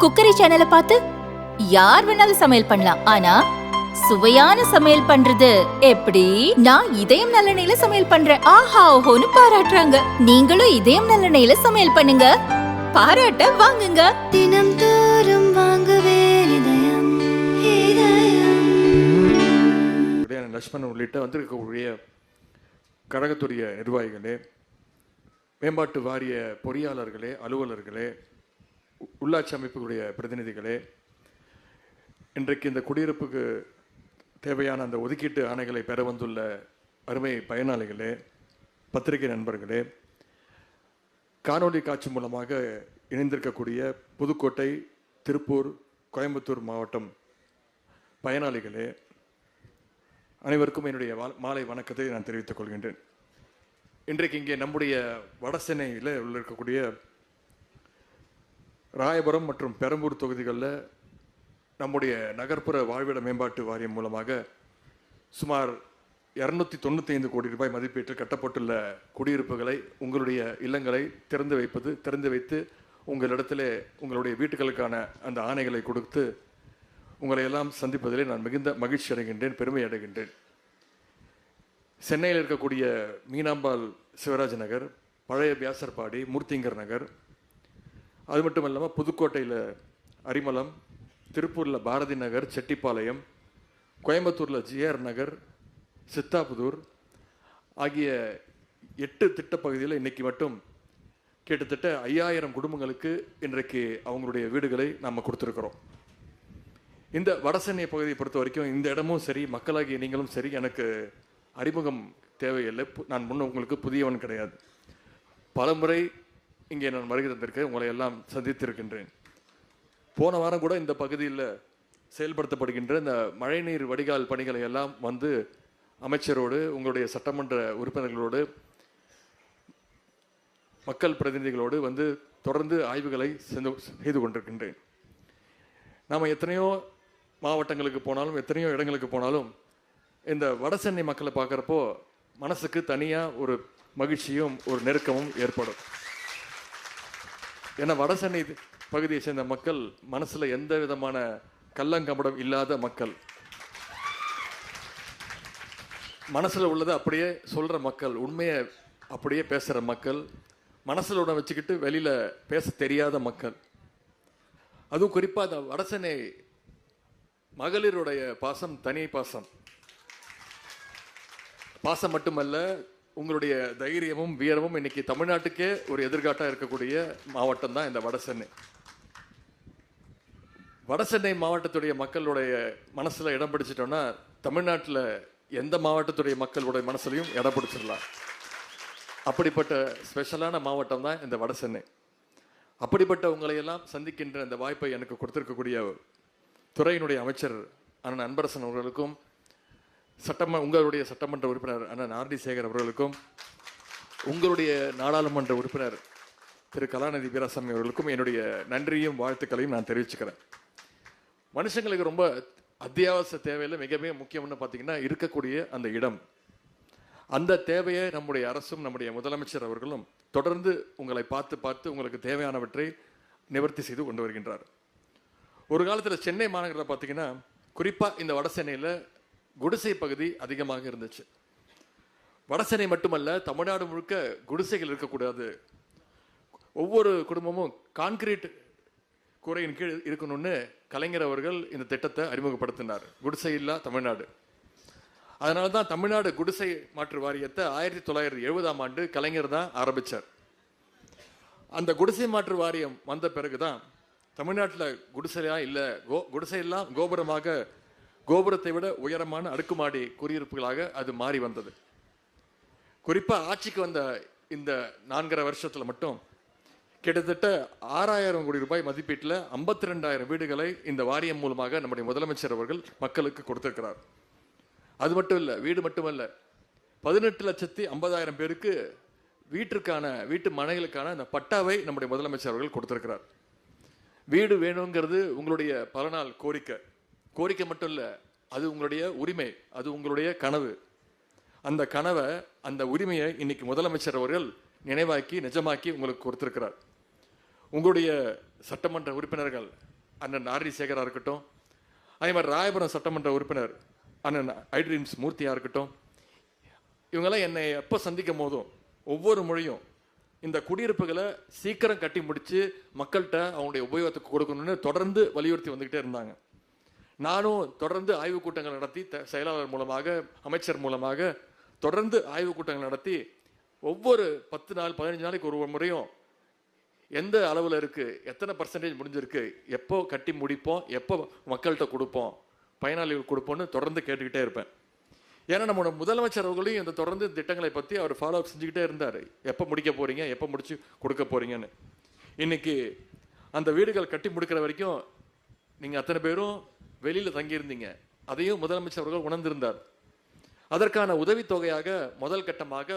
Cookery சேனலை பார்த்து யார் வேணாலும் சமையல் பண்ணலாம். ஆனா சுவையான சமையல் பண்றது எப்படி? நான் இதயம் நல்லெண்ணெயில சமையல் பண்றேன். ஆஹா ஓஹோன்னு பாராட்டுறாங்க. நீங்களும் இதயம் நல்லெண்ணெயில சமையல் பண்ணுங்க, பாராட்ட வாங்குங்க. தினம் தோறும் வாங்குவே இதயம் இதயம். லட்சுமணன் உள்ளிட்ட வந்திருக்கக்கூடிய கழகத்துடைய நிர்வாகிகளே, மேம்பாட்டு வாரிய பொறியாளர்களே, அலுவலர்களே, உள்ளாட்சி அமைப்புகளுடைய பிரதிநிதிகளே, இன்றைக்கு இந்த குடியிருப்புக்கு தேவையான அந்த ஒதுக்கீட்டு ஆணைகளை பெற வந்துள்ள அருமை பயனாளிகளே, பத்திரிகை நண்பர்களே, காணொலி காட்சி மூலமாக இணைந்திருக்கக்கூடிய புதுக்கோட்டை, திருப்பூர், கோயம்புத்தூர் மாவட்டம் பயனாளிகளே, அனைவருக்கும் என்னுடைய மாலை வணக்கத்தை நான் தெரிவித்துக் கொள்கின்றேன். இன்றைக்கு இங்கே நம்முடைய வட சென்னையில் இருக்கக்கூடிய ராயபுரம் மற்றும் பெரம்பூர் தொகுதிகளில் நம்முடைய நகர்ப்புற வாழ்விட மேம்பாட்டு வாரியம் மூலமாக சுமார் 295 கோடி ரூபாய் மதிப்பீட்டில் கட்டப்பட்டுள்ள குடியிருப்புகளை, உங்களுடைய இல்லங்களை திறந்து வைத்து உங்களிடத்திலே உங்களுடைய வீட்டுகளுக்கான அந்த ஆணைகளை கொடுத்து உங்களை எல்லாம் சந்திப்பதிலே நான் மிகுந்த மகிழ்ச்சி அடைகின்றேன், பெருமை அடைகின்றேன். சென்னையில் இருக்கக்கூடிய மீனாம்பாள் சிவராஜ் நகர், பழைய வியாசர்பாடி, மூர்த்திங்கர் நகர், அது மட்டும் இல்லாமல் புதுக்கோட்டையில் அரிமளம், திருப்பூரில் பாரதி நகர், செட்டிப்பாளையம், கோயம்புத்தூரில் ஜிஆர் நகர், சித்தாபுதூர் ஆகிய 8 திட்டப்பகுதியில் இன்றைக்கி மட்டும் கிட்டத்தட்ட 5000 குடும்பங்களுக்கு இன்றைக்கு அவங்களுடைய வீடுகளை நாம் கொடுத்துருக்குறோம். இந்த வடசென்னை பகுதியை பொறுத்த வரைக்கும் இந்த இடமும் சரி, மக்களாகிய நீங்களும் சரி, எனக்கு அறிமுகம் தேவையில்லை. நான் உங்களுக்கு புதியவன் கிடையாது. பலமுறை இங்கே நான் வருகை தந்திருக்கேன், உங்களை எல்லாம் சந்தித்திருக்கின்றேன். போன வாரம் கூட இந்த பகுதியில் செயல்படுத்தப்படுகின்ற இந்த மழைநீர் வடிகால் பணிகளை எல்லாம் வந்து அமைச்சரோடு, உங்களுடைய சட்டமன்ற உறுப்பினர்களோடு, மக்கள் பிரதிநிதிகளோடு வந்து தொடர்ந்து ஆய்வுகளை செய்து கொண்டிருக்கின்றேன். நாம் எத்தனையோ மாவட்டங்களுக்கு போனாலும், எத்தனையோ இடங்களுக்கு போனாலும், இந்த வடசென்னை மக்களை பார்க்குறப்போ மனசுக்கு தனியாக ஒரு மகிழ்ச்சியும் ஒரு நெருக்கமும் ஏற்படும். ஏன்னா வடசென்னை பகுதியை சேர்ந்த மக்கள் மனசில் எந்த விதமான கள்ளங்கபடம் இல்லாத மக்கள், மனசில் உள்ளதை அப்படியே சொல்கிற மக்கள், உண்மையை அப்படியே பேசுகிற மக்கள், மனசில் உட வச்சுக்கிட்டு வெளியில் பேச தெரியாத மக்கள். அதுவும் குறிப்பாக அந்த வடசென்னை மகளிருடைய பாசம் தனி பாசம். பாசம் மட்டுமல்ல, உங்களுடைய தைரியமும் வீரமும் இன்னைக்கு தமிழ்நாட்டுக்கே ஒரு எதிர்காட்டாக இருக்கக்கூடிய மாவட்டம் தான் இந்த வடசென்னை. வடசென்னை மாவட்டத்துடைய மக்களுடைய மனசில் இடம் பிடிச்சிட்டோம்னா தமிழ்நாட்டில் எந்த மாவட்டத்துடைய மக்களுடைய மனசுலையும் இடம் பிடிச்சிடலாம். அப்படிப்பட்ட ஸ்பெஷலான மாவட்டம் தான் இந்த வடசென்னை. அப்படிப்பட்ட உங்களையெல்லாம் சந்திக்கின்ற அந்த வாய்ப்பை எனக்கு கொடுத்திருக்கக்கூடிய துறையினுடைய அமைச்சர் அண்ணன் அன்பரசன் அவர்களுக்கும், உங்களுடைய சட்டமன்ற உறுப்பினர் அண்ணன் ஆர்டி சேகர் அவர்களுக்கும், உங்களுடைய நாடாளுமன்ற உறுப்பினர் திரு கலாநிதி வீராசாமி அவர்களுக்கும் என்னுடைய நன்றியும் வாழ்த்துக்களையும் நான் தெரிவிச்சுக்கிறேன். மனுஷங்களுக்கு ரொம்ப அத்தியாவசிய தேவையில் மிக மிக முக்கியம்னு பார்த்தீங்கன்னா இருக்கக்கூடிய அந்த இடம். அந்த தேவையை நம்முடைய அரசும் நம்முடைய முதலமைச்சர் அவர்களும் தொடர்ந்து உங்களை பார்த்து உங்களுக்கு தேவையானவற்றை நிவர்த்தி செய்து கொண்டு வருகின்றார். ஒரு காலத்தில் சென்னை மாநகரில் பார்த்தீங்கன்னா, குறிப்பாக இந்த வட சென்னையில் குடிசை பகுதி அதிகமாக இருந்துச்சு. வடசென்னை மட்டுமல்ல, தமிழ்நாடு முழுக்க குடிசைகள் இருக்கக்கூடாது, ஒவ்வொரு குடும்பமும் கான்கிரீட் கூரையின் கீழ் இருக்கணும்னு கலைஞர் அவர்கள் இந்த திட்டத்தை அறிமுகப்படுத்தினார், குடிசை இல்லா தமிழ்நாடு. அதனால தான் தமிழ்நாடு குடிசை மாற்று வாரியத்தை 1970ஆம் ஆண்டு கலைஞர் தான் ஆரம்பித்தார். அந்த குடிசை மாற்று வாரியம் வந்த பிறகுதான் தமிழ்நாட்டில் குடிசையா இல்லை, குடிசையெல்லாம் கோபுரமாக, கோபுரத்தை விட உயரமான அடுக்குமாடி குடியிருப்புகளாக அது மாறி வந்தது. குறிப்பாக ஆட்சிக்கு வந்த இந்த 4.5 வருஷத்தில் மட்டும் கிட்டத்தட்ட 6000 கோடி ரூபாய் மதிப்பீட்டில் 52,000 வீடுகளை இந்த வாரியம் மூலமாக நம்முடைய முதலமைச்சர் அவர்கள் மக்களுக்கு கொடுத்திருக்கிறார். அது மட்டும் இல்லை, வீடு மட்டுமல்ல, 18,50,000 பேருக்கு வீட்டு மனைகளுக்கான அந்த பட்டாவை நம்முடைய முதலமைச்சர் அவர்கள் கொடுத்திருக்கிறார். வீடு வேணுங்கிறது உங்களுடைய பல நாள் கோரிக்கை மட்டும் இல்லை, அது உங்களுடைய உரிமை, அது உங்களுடைய கனவு. அந்த கனவை, அந்த உரிமையை இன்னைக்கு முதலமைச்சர் அவர்கள் நினைவாக்கி நிஜமாக்கி உங்களுக்கு கொடுத்திருக்கிறார். உங்களுடைய சட்டமன்ற உறுப்பினர்கள் அண்ணன் ஆர்டி சேகரா இருக்கட்டும், அதே மாதிரி ராயபுரம் சட்டமன்ற உறுப்பினர் அண்ணன் ஐட்ரீம்ஸ் மூர்த்தியா இருக்கட்டும், இவங்கெல்லாம் என்னை எப்போ சந்திக்கும் போதும் ஒவ்வொரு மொழியும் இந்த குடியிருப்புகளை சீக்கிரம் கட்டி முடிச்சு மக்கள்கிட்ட அவங்களுடைய உபயோகத்துக்கு கொடுக்கணும்னு தொடர்ந்து வலியுறுத்தி வந்துக்கிட்டே இருந்தாங்க. நானும் தொடர்ந்து ஆய்வுக் கூட்டங்கள் நடத்தி செயலாளர் மூலமாக, அமைச்சர் மூலமாக தொடர்ந்து ஆய்வுக் கூட்டங்கள் நடத்தி ஒவ்வொரு 10 நாள் 15 நாளைக்கு ஒரு முறையும் எந்த அளவில் இருக்கு, எத்தனை % முடிஞ்சிருக்கு, எப்போ கட்டி முடிப்போம், எப்போ மக்கள்கிட்ட கொடுப்போம், பயனாளிகள் கொடுப்போம்னு தொடர்ந்து கேட்டுக்கிட்டே இருப்பேன். ஏன்னா நம்மளோட முதலமைச்சர் அவர்களையும் இந்த தொடர்ந்து திட்டங்களை பற்றி அவர் ஃபாலோ அப் செஞ்சுக்கிட்டே இருந்தார். எப்போ முடிக்க போறீங்க, எப்போ முடிச்சு கொடுக்க போறீங்கன்னு. இன்னைக்கு அந்த வீடுகள் கட்டி முடிக்கிற வரைக்கும் நீங்க அத்தனை பேரும் வெளியில தங்கியிருந்தீங்க. அதையும் முதலமைச்சர் அவர்கள் உணர்ந்திருந்தார். அதற்கான உதவித்தொகையாக முதல் கட்டமாக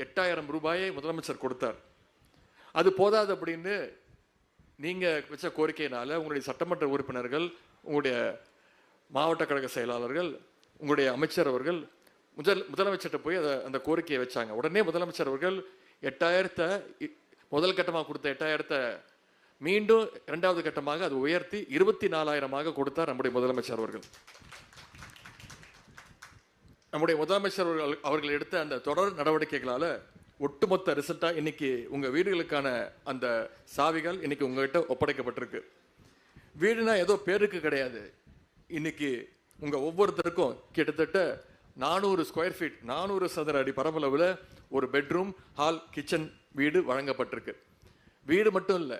8000 ரூபாயை முதலமைச்சர் கொடுத்தார். அது போதாது அப்படின்னு நீங்க வச்ச கோரிக்கையினால உங்களுடைய சட்டமன்ற உறுப்பினர்கள், உங்களுடைய மாவட்ட கழக செயலாளர்கள், உங்களுடைய அமைச்சர் அவர்கள் முதலமைச்சர்கிட்ட போய் அந்த கோரிக்கையை வச்சாங்க. உடனே முதலமைச்சர் அவர்கள் 8000 முதல் கட்டமாக கொடுத்த 8000 மீண்டும் 2வது கட்டமாக அது உயர்த்தி 24,000 கொடுத்தார் நம்முடைய முதலமைச்சர் அவர்கள். நம்முடைய முதலமைச்சர் அவர்கள் எடுத்த அந்த தொடர் நடவடிக்கைகளால ஒட்டுமொத்த ரிசல்ட்டா இன்னைக்கு உங்க வீடுகளுக்கான அந்த சாவிகள் இன்னைக்கு உங்ககிட்ட ஒப்படைக்கப்பட்டிருக்கு. வீடுனா ஏதோ பேருக்கு கிடையாது. இன்னைக்கு உங்க ஒவ்வொருத்தருக்கும் கிட்டத்தட்ட 400 ஸ்கொயர் ஃபீட், 400 சதுர அடி பரப்பளவில் ஒரு பெட்ரூம், ஹால், கிச்சன் வீடு வழங்கப்பட்டிருக்கு. வீடு மட்டும் இல்லை,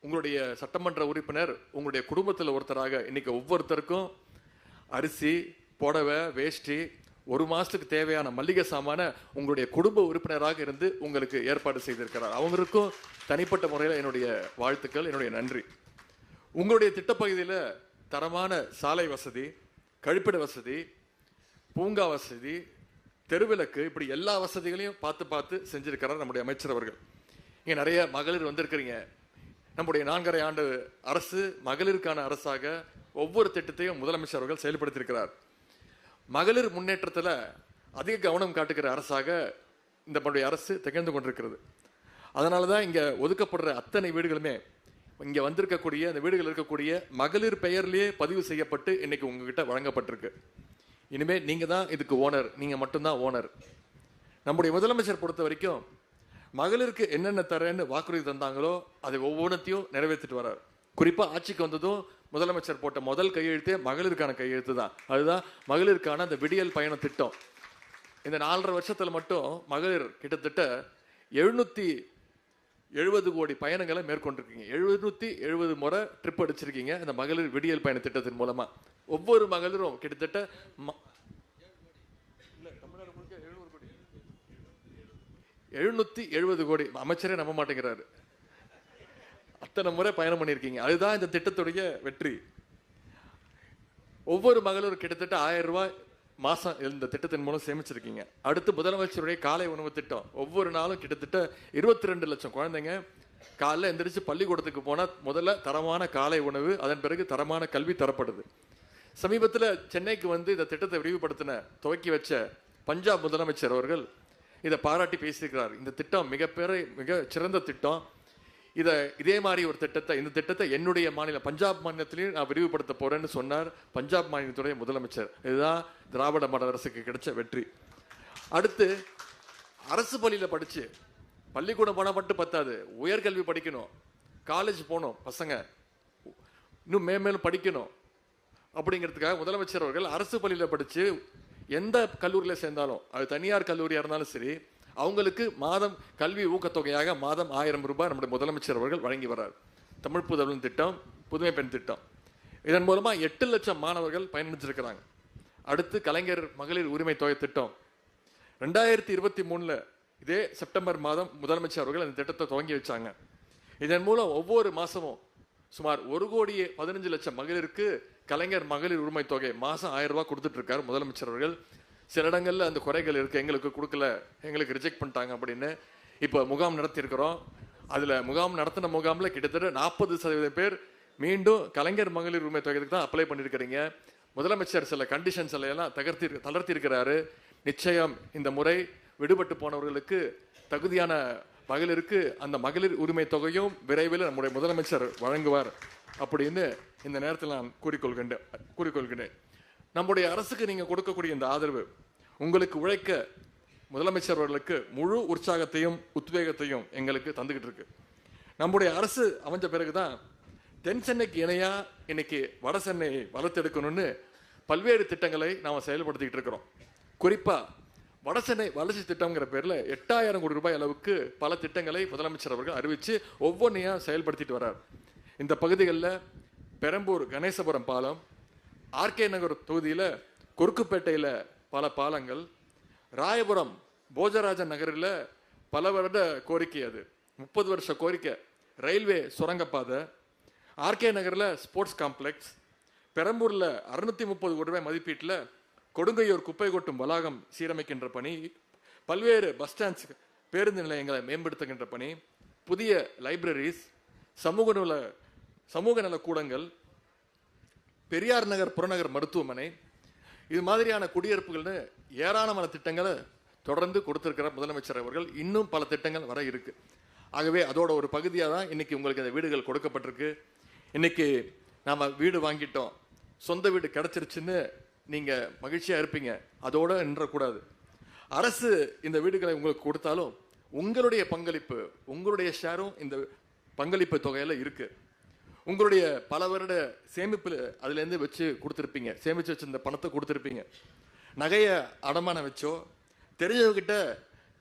உங்களுடைய சட்டமன்ற உறுப்பினர் உங்களுடைய குடும்பத்தில் ஒருத்தராக இன்னைக்கு ஒவ்வொருத்தருக்கும் அரிசி, புடவை, வேஷ்டி, 1 மாசத்துக்கு தேவையான மல்லிகை சாமான உங்களுடைய குடும்ப உறுப்பினராக இருந்து உங்களுக்கு ஏற்பாடு செய்திருக்கிறார். அவங்களுக்கும் தனிப்பட்ட முறையில் என்னுடைய வாழ்த்துக்கள், என்னுடைய நன்றி. உங்களுடைய திட்டப்பகுதியில் தரமான சாலை வசதி, கழிப்பிட வசதி, பூங்கா வசதி, தெருவிளக்கு, இப்படி எல்லா வசதிகளையும் பார்த்து செஞ்சிருக்கிறார் நம்முடைய அமைச்சர் அவர்கள். இங்கே நிறைய மகளிர் வந்திருக்கிறீங்க. நம்முடைய 4.5 ஆண்டு அரசு மகளிருக்கான அரசாக ஒவ்வொரு திட்டத்தையும் முதலமைச்சர் அவர்கள் செயல்படுத்தியிருக்கிறார். மகளிர் முன்னேற்றத்தில் அதிக கவனம் காட்டுகிற அரசாக இந்த அரசு திகழ்ந்து கொண்டிருக்கிறது. அதனால தான் இங்கே ஒதுக்கப்படுற அத்தனை வீடுகளுமே இங்கே வந்திருக்கக்கூடிய அந்த வீடுகள் இருக்கக்கூடிய மகளிர் பெயர்லேயே பதிவு செய்யப்பட்டு இன்னைக்கு உங்ககிட்ட வழங்கப்பட்டிருக்கு. இனிமேல் நீங்கள் தான் இதுக்கு ஓனர், நீங்கள் மட்டும்தான் ஓனர். நம்முடைய முதலமைச்சர் பொறுத்த வரைக்கும் மகளிருக்கு என்னென்ன தரேன்னு வாக்குறுதி தந்தாங்களோ அதை ஒவ்வொன்றத்தையும் நிறைவேற்றிட்டு வர்றார். குறிப்பாக ஆட்சிக்கு வந்ததும் முதலமைச்சர் போட்ட முதல் கையெழுத்தே மகளிருக்கான கையெழுத்து தான். அதுதான் மகளிருக்கான அந்த விடியல் பயண திட்டம். இந்த 4.5 வருஷத்துல மட்டும் மகளிர் கிட்டத்தட்ட 770 கோடி பயணங்களை மேற்கொண்டிருக்கீங்க. 770 முறை ட்ரிப் அடிச்சிருக்கீங்க இந்த மகளிர் விடியல் பயண திட்டத்தின் மூலமா. ஒவ்வொரு மகளிரும் கிட்டத்தட்ட 770 கோடி. அமைச்சரே நம்ப மாட்டேங்கிறாரு. அத்தனை முறை பயணம் பண்ணியிருக்கீங்க. அதுதான் இந்த திட்டத்துடைய வெற்றி. ஒவ்வொரு மகளிரும் கிட்டத்தட்ட 1000 ரூபாய் மாசம் இந்த திட்டத்தின் மூலம் சேமிச்சிருக்கீங்க. அடுத்து முதலமைச்சருடைய காலை உணவு திட்டம். ஒவ்வொரு நாளும் கிட்டத்தட்ட 22 லட்சம் குழந்தைங்க காலைல எந்திரிச்சு பள்ளிக்கூடத்துக்கு போனா முதல்ல தரமான காலை உணவு, அதன் பிறகு தரமான கல்வி தரப்படுது. சமீபத்தில் சென்னைக்கு வந்து இந்த திட்டத்தை விரிவுபடுத்தின துவக்கி வச்ச பஞ்சாப் முதலமைச்சர் அவர்கள் இதை பாராட்டி பேசியிருக்கிறார். இந்த திட்டம் மிக சிறந்த திட்டம். இதே மாதிரி ஒரு திட்டத்தை, இந்த திட்டத்தை என்னுடைய மாநிலம் பஞ்சாப் மாநிலத்திலையும் நான் விரிவுபடுத்த போறேன்னு சொன்னார் பஞ்சாப் மாநிலத்துடைய முதலமைச்சர். இதுதான் திராவிட மாடல் அரசுக்கு கிடைச்ச வெற்றி. அடுத்து அரசு பள்ளியில் படிச்சு பள்ளிக்கூடம் போனால் மட்டும் பத்தாது, உயர்கல்வி படிக்கணும், காலேஜ் போகணும், பசங்க இன்னும் மேலும் படிக்கணும். அப்படிங்கிறதுக்காக முதலமைச்சர் அவர்கள் அரசு பள்ளியில் படிச்சு எந்த கல்லூரியில் சேர்ந்தாலும், அது தனியார் கல்லூரியாக இருந்தாலும் சரி, அவங்களுக்கு மாதம் கல்வி ஊக்கத்தொகையாக மாதம் 1000 ரூபாய் நம்முடைய முதலமைச்சர் அவர்கள் வழங்கி வர்றார். தமிழ் புதல்வன் திட்டம், புதுமை பெண் திட்டம், இதன் மூலமா 8 லட்சம் மாணவர்கள் பயனடைஞ்சிருக்கிறாங்க. அடுத்து கலைஞர் மகளிர் உரிமை தொகை திட்டம் 2023 இதே செப்டம்பர் மாதம் முதலமைச்சர் அவர்கள் அந்த திட்டத்தை துவங்கி வச்சாங்க. இதன் மூலம் ஒவ்வொரு மாசமும் சுமார் 1,15,00,000 மகளிருக்கு கலைஞர் மகளிர் உரிமை தொகை மாசம் 1000 ரூபாய் கொடுத்துட்டு இருக்காரு முதலமைச்சர் அவர்கள். சில இடங்கள்ல அந்த குறைகள் இருக்கு, எங்களுக்கு கொடுக்கல, எங்களுக்கு ரிஜெக்ட் பண்ணிட்டாங்க அப்படின்னு இப்போ முகாம் நடத்தியிருக்கிறோம். அதுல நடத்தின முகாம்ல கிட்டத்தட்ட 40% பேர் மீண்டும் கலைஞர் மகளிர் உரிமை தொகைக்கு தான் அப்ளை பண்ணியிருக்கிறீங்க. முதலமைச்சர் சில கண்டிஷன்ஸ் எல்லாம் தளர்த்தி இருக்கிறாரு. நிச்சயம் இந்த முறை விடுபட்டு போனவர்களுக்கு, தகுதியான மகளிருக்கு அந்த மகளிர் உரிமை தொகையும் விரைவில் நம்முடைய முதலமைச்சர் வழங்குவார் அப்படின்னு இந்த நேரத்தில் நான் கூறிக்கொள்கின்றேன். நம்முடைய அரசுக்கு நீங்க கொடுக்கக்கூடிய இந்த ஆதரவு உங்களுக்கு உழைக்க முதலமைச்சர் அவர்களுக்கு முழு உற்சாகத்தையும் உத்வேகத்தையும் எங்களுக்கு தந்துகிட்டு இருக்கு. நம்முடைய அரசு அமைஞ்ச பிறகுதான் தென் சென்னைக்கு இணையா இன்னைக்கு வட சென்னையை வளர்த்தெடுக்கணும்னு பல்வேறு திட்டங்களை நாம செயல்படுத்திக்கிட்டு இருக்கிறோம். குறிப்பா வட சென்னை வளர்ச்சி திட்டம்ங்கிற பேர்ல 8000 கோடி ரூபாய் அளவுக்கு பல திட்டங்களை முதலமைச்சர் அவர்கள் அறிவிச்சு ஒவ்வொன்றையா செயல்படுத்திட்டு வர்றார். இந்த பகுதிகளில் பெரம்பூர் கணேசபுரம் பாலம், ஆர்கே நகர் தொகுதியில கொருக்குப்பேட்டையில பல பாலங்கள், ராயபுரம் போஜராஜன் நகரில் பல வருட கோரிக்கை, அது 30 வருஷ கோரிக்கை, ரயில்வே சுரங்கப்பாதை, ஆர்கே நகரில் ஸ்போர்ட்ஸ் காம்ப்ளெக்ஸ், பெரம்பூரில் 630 கோடி ரூபாய் மதிப்பீட்டில் கொடுங்கையூர் குப்பை கொட்டும் வளாகம் சீரமைக்கின்ற பணி, பல்வேறு பஸ் ஸ்டாண்ட்ஸ் பேருந்து நிலையங்களை மேம்படுத்துகின்ற பணி, புதிய லைப்ரரிஸ், சமூக நல கூடங்கள், பெரியார் நகர் புறநகர் மருத்துவமனை, இது மாதிரியான குடியிருப்புகள்னு ஏராளமான திட்டங்களை தொடர்ந்து கொடுத்திருக்கிற முதலமைச்சர் அவர்கள். இன்னும் பல திட்டங்கள் வர இருக்கு. ஆகவே அதோட ஒரு பகுதியாக தான் இன்னைக்கு உங்களுக்கு இந்த வீடுகள் கொடுக்கப்பட்டிருக்கு. இன்னைக்கு நாம வீடு வாங்கிட்டோம், சொந்த வீடு கிடைச்சிருச்சுன்னு நீங்க மகிழ்ச்சியா இருப்பீங்க. அதோட நின்றக்கூடாது. அரசு இந்த வீடுகளை உங்களுக்கு கொடுத்தாலும் உங்களுடைய பங்களிப்பு, உங்களுடைய ஷேரும் இந்த பங்களிப்பு தொகையில இருக்கு. உங்களுடைய பல வருட சேமிப்பு அதுல இருந்து வச்சு கொடுத்துருப்பீங்க, சேமிச்சு வச்சிருந்த பணத்தை கொடுத்துருப்பீங்க. நகையை அடமானம் வச்சோ தெரிஞ்சவங்கிட்ட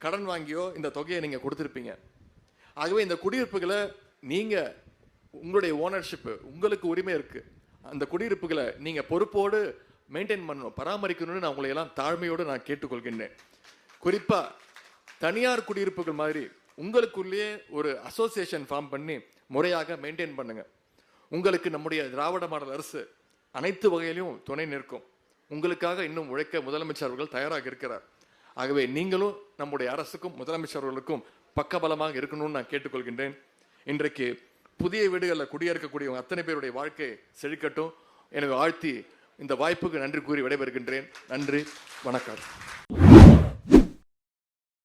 கடன் வாங்கியோ இந்த தொகையை நீங்க கொடுத்துருப்பீங்க. ஆகவே இந்த குடியிருப்புகளை நீங்க உங்களுடைய ஓனர்ஷிப், உங்களுக்கு உரிமை இருக்கு. அந்த குடியிருப்புகளை நீங்க பொறுப்போடு மெயின்டைன் பண்ணணும், பராமரிக்கணும்னு நான் உங்களை எல்லாம் தாழ்மையோடு நான் கேட்டுக்கொள்கின்றேன். குறிப்பா தனியார் குடியிருப்புகள் மாதிரி உங்களுக்குள்ளேயே ஒரு அசோசியேஷன் ஃபார்ம் பண்ணி முறையாக மெயின்டைன் பண்ணுங்க. உங்களுக்கு நம்முடைய திராவிட மாடல் அரசு அனைத்து வகையிலும் துணை நிற்கும். உங்களுக்காக இன்னும் உழைக்க முதலமைச்சர் அவர்கள் தயாராக இருக்கிறார். ஆகவே நீங்களும் நம்முடைய அரசுக்கும் முதலமைச்சர் அவர்களுக்கும் பக்கபலமாக இருக்கணும்னு நான் கேட்டுக்கொள்கின்றேன். இன்றைக்கு புதிய வீடுகளில் குடியிருக்கக்கூடிய அத்தனை பேருடைய வாழ்க்கை செழிக்கட்டும். எனவே வாழ்த்தி இந்த வாய்ப்புக்கு நன்றி கூறி விடைபெறுகின்றேன். நன்றி, வணக்கம்.